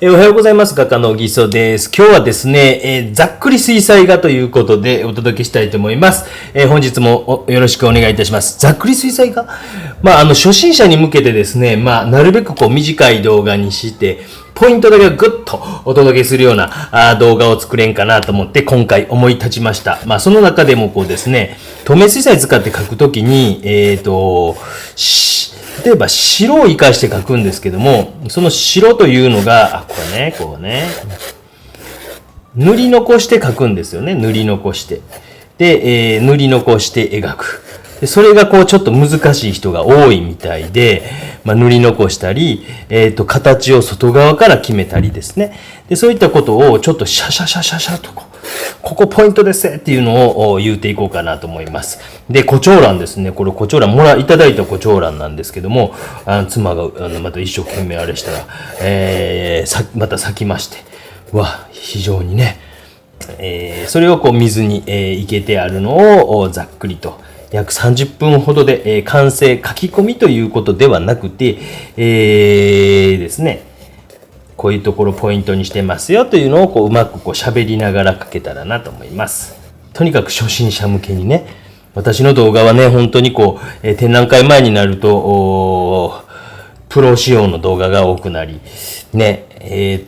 おはようございます。画家のぎそです。今日はですね、ざっくり水彩画ということでお届けしたいと思います。本日もよろしくお願いいたします。ざっくり水彩画初心者に向けてですね、なるべく短い動画にして、ポイントだけをぐっとお届けするような動画を作れんかなと思って今回思い立ちました。その中でもですね、透明水彩使って描くときに、例えば白を活かして描くんですけども、その白というのが、こうね、塗り残して描くんですよね。塗り残して。で、塗り残して描く。でそれがちょっと難しい人が多いみたいで、塗り残したり、形を外側から決めたりですね。で、そういったことをちょっとシャシャシャシャシャとここポイントですっていうのを言うていこうかなと思います。で、胡蝶蘭ですね。これ胡蝶蘭いただいた胡蝶蘭なんですけども、妻がまた一生懸命あれしたら、また咲きまして、非常にね、それを水に、生けてあるのをざっくりと約30分ほどで、完成書き込みということではなくて、ですね、こういうところポイントにしてますよというのをうまく喋りながら書けたらなと思います。とにかく初心者向けにね、私の動画はね、本当に展覧会前になると、プロ仕様の動画が多くなり、ね、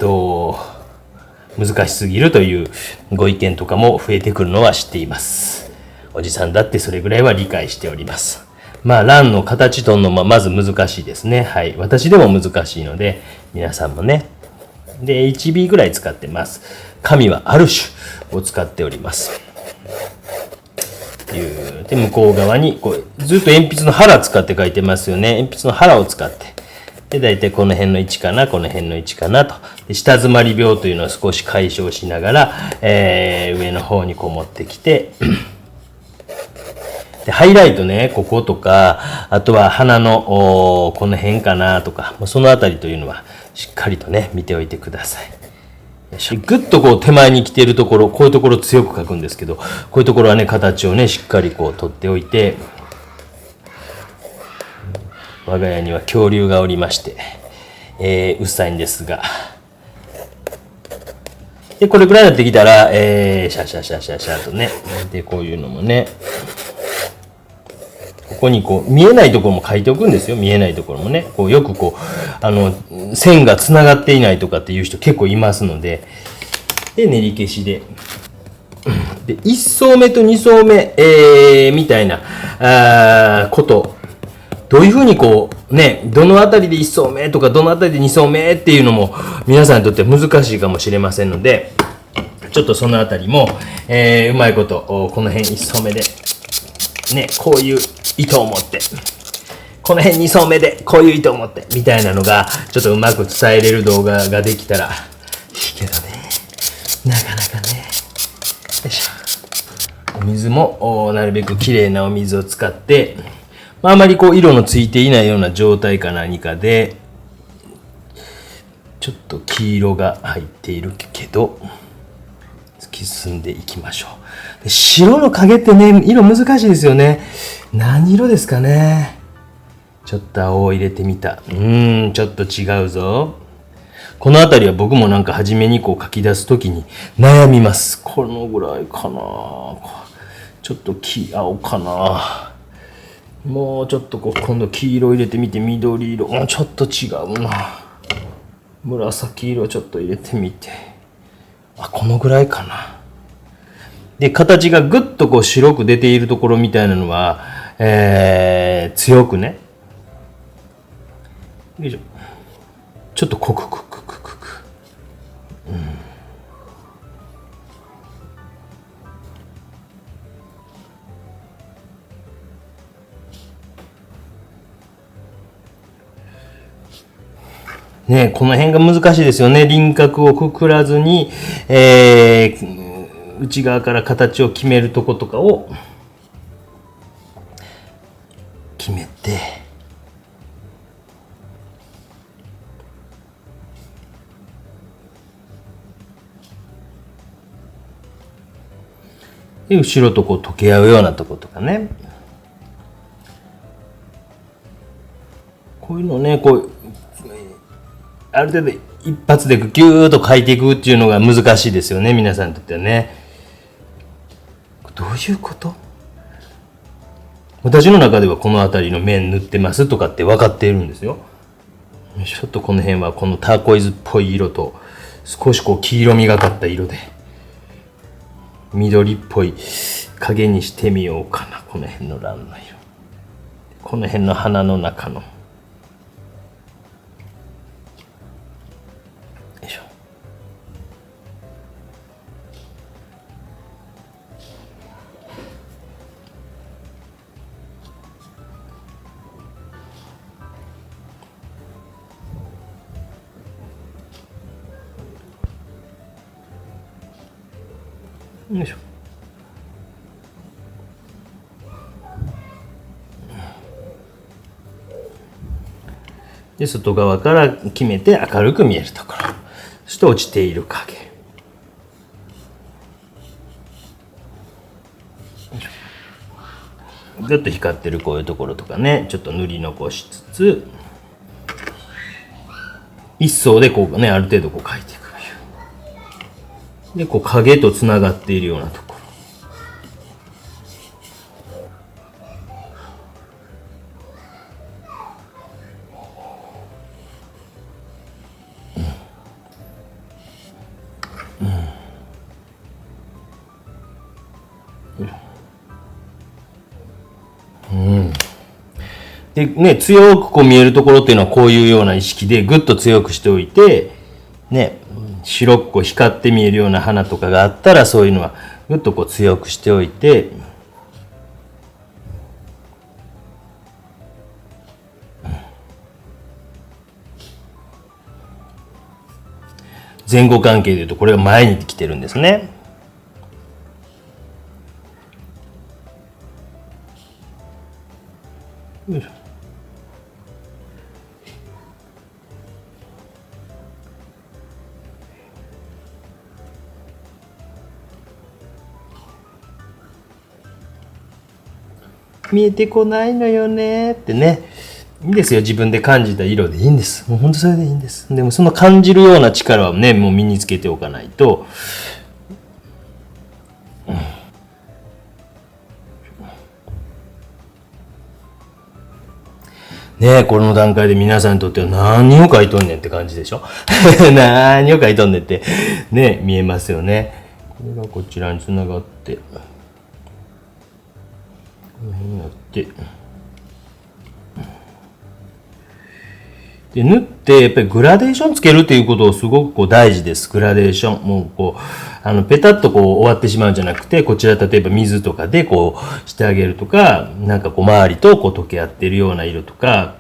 難しすぎるというご意見とかも増えてくるのは知っています。おじさんだってそれぐらいは理解しております。蘭の形とのまず難しいですね。はい。私でも難しいので、皆さんもね。で、1B ぐらい使ってます。紙はアルシュを使っております。で、向こう側にずっと鉛筆の腹使って書いてますよね。鉛筆の腹を使って。で、だいたいこの辺の位置かな、この辺の位置かなと。で、下詰まり病というのを少し解消しながら、上の方に持ってきて、で、ハイライトね、こことか、あとは鼻の、この辺かなとか、そのあたりというのは、しっかりとね、見ておいてください。ぐっと手前に来ているところ、こういうところ強く描くんですけど、こういうところはね、形をね、しっかり取っておいて、我が家には恐竜がおりまして、うっさいんですが、で、これくらいになってきたら、シャシャシャシャシャとね、で、こういうのもね、ここに見えないところも書いておくんですよ。見えないところもね。よく線が繋がっていないとかっていう人結構いますので、で、練り消しで。で、1層目と2層目、みたいな、どういうふうにね、どのあたりで1層目とか、どのあたりで2層目っていうのも、皆さんにとって難しいかもしれませんので、ちょっとそのあたりも、うまいこと、この辺1層目で、ね、こういう糸を持って、この辺2層目でこういう糸を持って、みたいなのが、ちょっとうまく伝えれる動画ができたらいいけどね。なかなかね。よいしょ。お水も、なるべく綺麗なお水を使って、あまり色のついていないような状態か何かで、ちょっと黄色が入っているけど、突き進んでいきましょう。で、白の影ってね、色難しいですよね。何色ですかね。ちょっと青を入れてみた。ちょっと違うぞ。このあたりは僕も初めに書き出すときに悩みます。このぐらいかな。ちょっと青かな。もうちょっと今度黄色入れてみて、緑色。もうちょっと違うな。紫色ちょっと入れてみて。このぐらいかな。で、形がぐっと白く出ているところみたいなのは、強くね。よいしょ。ちょっと濃く。ね、この辺が難しいですよね。輪郭をくくらずに、内側から形を決めるとことかを決めて、で後ろと溶け合うようなとことかね。こういうのね、ある程度一発でギューッと描いていくっていうのが難しいですよね、皆さんにとってはね。どういうこと？私の中ではこの辺りの面塗ってますとかって分かっているんですよ。ちょっとこの辺はこのターコイズっぽい色と少しこう黄色みがかった色で緑っぽい影にしてみようかな。この辺の蘭の色、この辺の花の中の、よいしょ。よいしょ。で、外側から決めて明るく見えるところ。そして落ちている影。ぐっと光ってるこういうところとかね、ちょっと塗り残しつつ、一層でこうね、ある程度こう描いていく。で、こう影とつながっているようなところ。でね、強くこう見えるところっていうのはこういうような意識でぐっと強くしておいて、ね、白くこう光って見えるような花とかがあったらそういうのはぐっとこう強くしておいて、前後関係でいうとこれが前に来てるんですね。よいしょ。見えてこないのよねってね。いいんですよ。自分で感じた色でいいんです。もう本当それでいいんです。でもその感じるような力をね、もう身につけておかないと、ねえ、この段階で皆さんにとっては何を書いとんねんって感じでしょ何を書いとんねんってね、見えますよね。これがこちらにつながって、この辺になって、で、縫って、やっぱりグラデーションつけるっていうことをすごくこう大事です。グラデーション。もうこう、ペタッとこう終わってしまうんじゃなくて、こちら例えば水とかでこうしてあげるとか、なんかこう周りとこう溶け合ってるような色とか、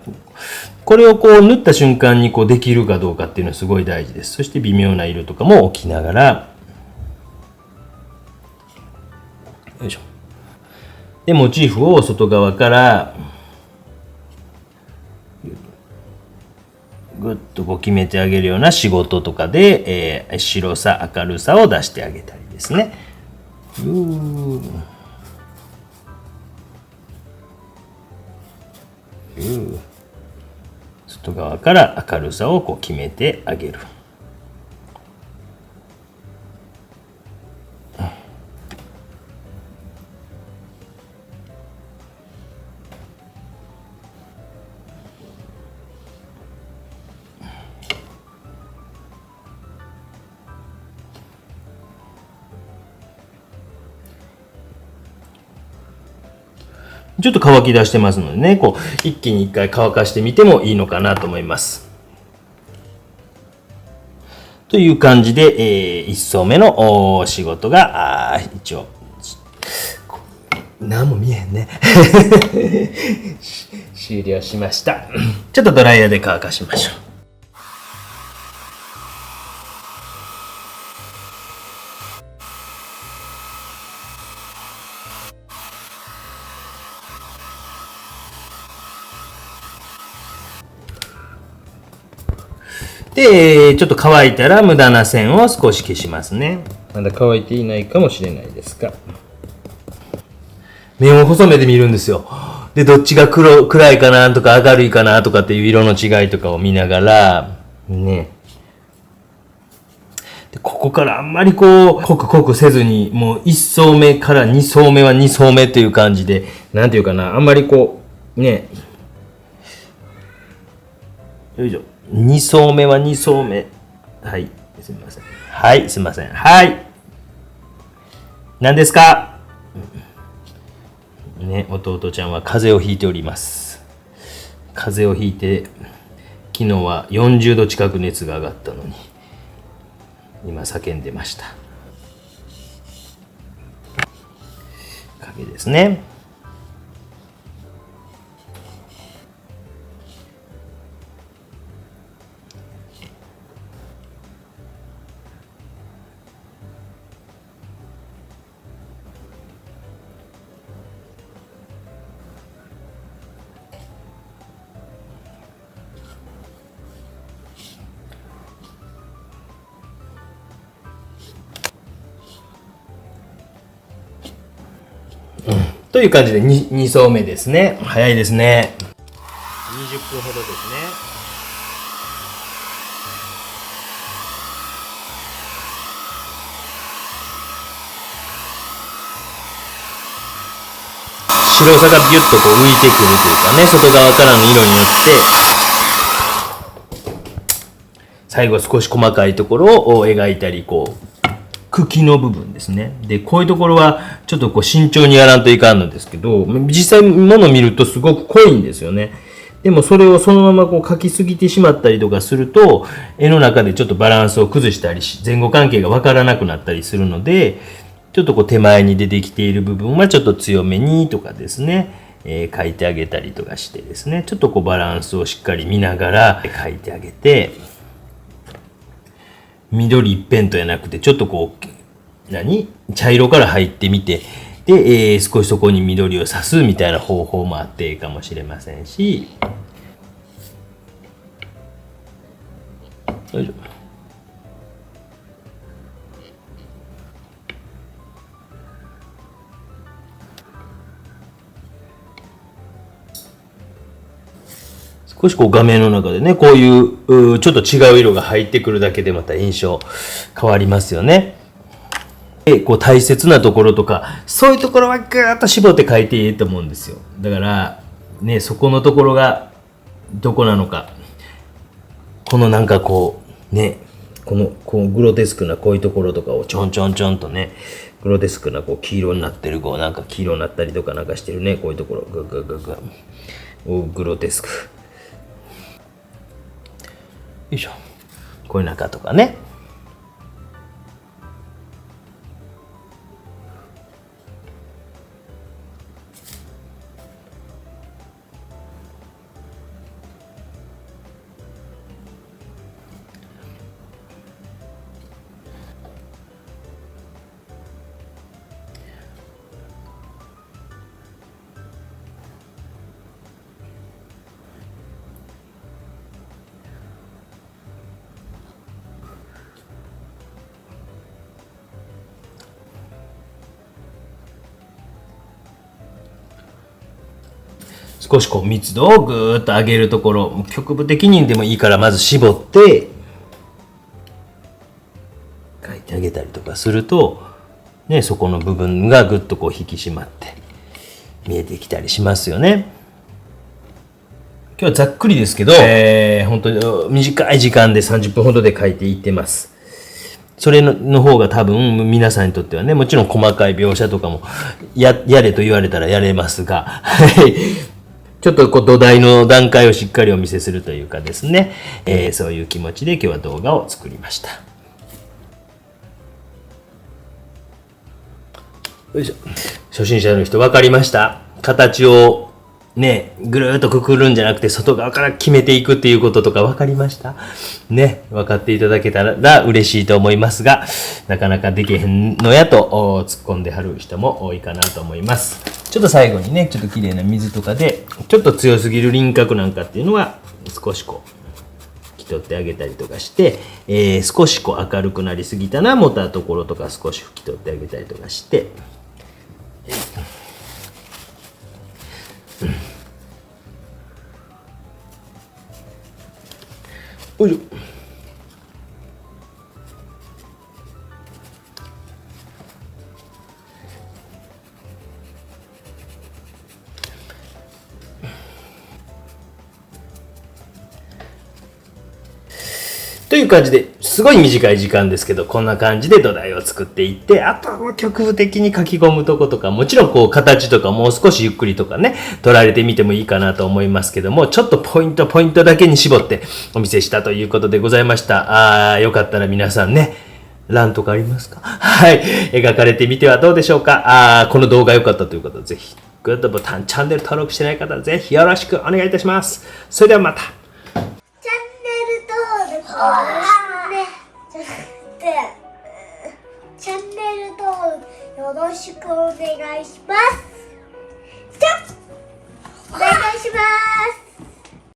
これをこう縫った瞬間にこうできるかどうかっていうのはすごい大事です。そして微妙な色とかも置きながら、よいしょ。で、モチーフを外側から、ぐっとこう決めてあげるような仕事とかで、白さ、明るさを出してあげたりですね。外側から明るさをこう決めてあげる。ちょっと乾き出してますのでね、こう一気に一回乾かしてみてもいいのかなと思います。という感じで、1層目の仕事が一応何も見えへんね終了しました。ちょっとドライヤーで乾かしましょう。で、ちょっと乾いたら無駄な線を少し消しますね。まだ乾いていないかもしれないですが。面を細めて見るんですよ。で、どっちが暗いかなとか明るいかなとかっていう色の違いとかを見ながら、ね。でここからあんまりこう、濃く濃くせずに、もう1層目から2層目は2層目という感じで、なんていうかな、あんまりこう、ね、よいしょ。2層目は2層目。はい。すみません。はい、すみません。はい。何ですか？ね、弟ちゃんは風邪をひいております。風邪をひいて、昨日は40度近く熱が上がったのに、今叫んでました。影ですね。という感じで 2層目ですね。早いですね。20分ほどですね。白さがビュッとこう浮いてくるというかね、外側からの色によって最後少し細かいところを描いたり、こう茎の部分ですね。で、こういうところはちょっとこう慎重にやらんといかんのですけど、実際もの見るとすごく濃いんですよね。でもそれをそのままこう描きすぎてしまったりとかすると、絵の中でちょっとバランスを崩したりし、前後関係がわからなくなったりするので、ちょっとこう手前に出てきている部分はちょっと強めにとかですね、描いてあげたりとかしてですね、ちょっとこうバランスをしっかり見ながら描いてあげて、緑一辺とやなくて、ちょっとこう、茶色から入ってみて、で、少しそこに緑を刺すみたいな方法もあっていいかもしれませんし、よいしょ。少しこう画面の中でね、こういうちょっと違う色が入ってくるだけでまた印象変わりますよね。で、こう大切なところとか、そういうところはぐーっと絞って描いていいと思うんですよ。だから、ね、そこのところがどこなのか。このなんかこう、ね、こうグロテスクなこういうところとかをちょんちょんちょんとね、グロテスクなこう黄色になってる、こうなんか黄色になったりとかなんかしてるね、こういうところ、グロテスク。よいしょ。こういう中とかね。少しこう密度をぐーっと上げるところ、局部的にでもいいからまず絞って描いてあげたりとかすると、ね、そこの部分がぐっとこう引き締まって見えてきたりしますよね。今日はざっくりですけど、本当に短い時間で30分ほどで描いていってます。それの方が多分皆さんにとってはね、もちろん細かい描写とかもやれと言われたらやれますが、はい。ちょっとこう土台の段階をしっかりお見せするというかですね、そういう気持ちで今日は動画を作りました。よいしょ。初心者の人分かりました？形をね、ぐるーっとくくるんじゃなくて外側から決めていくっていうこととか分かりました？ね、分かっていただけたら嬉しいと思いますが、なかなかできへんのやと突っ込んではる人も多いかなと思います。ちょっと最後にね、ちょっと綺麗な水とかで、ちょっと強すぎる輪郭なんかっていうのは少しこう拭き取ってあげたりとかして、少しこう明るくなりすぎたな思ったところとか少し拭き取ってあげたりとかして、よいしょ。という感じで、すごい短い時間ですけど、こんな感じで土台を作っていって、あとは局部的に書き込むとことか、もちろんこう形とかもう少しゆっくりとかね、取られてみてもいいかなと思いますけども、ちょっとポイントだけに絞ってお見せしたということでございました。よかったら皆さんね、欄とかありますか？はい。描かれてみてはどうでしょうか？この動画良かったという方はぜひ、グッドボタン、チャンネル登録してない方はぜひよろしくお願いいたします。それではまた。チャンネル登録よろしくお願いします。じゃあお願いします。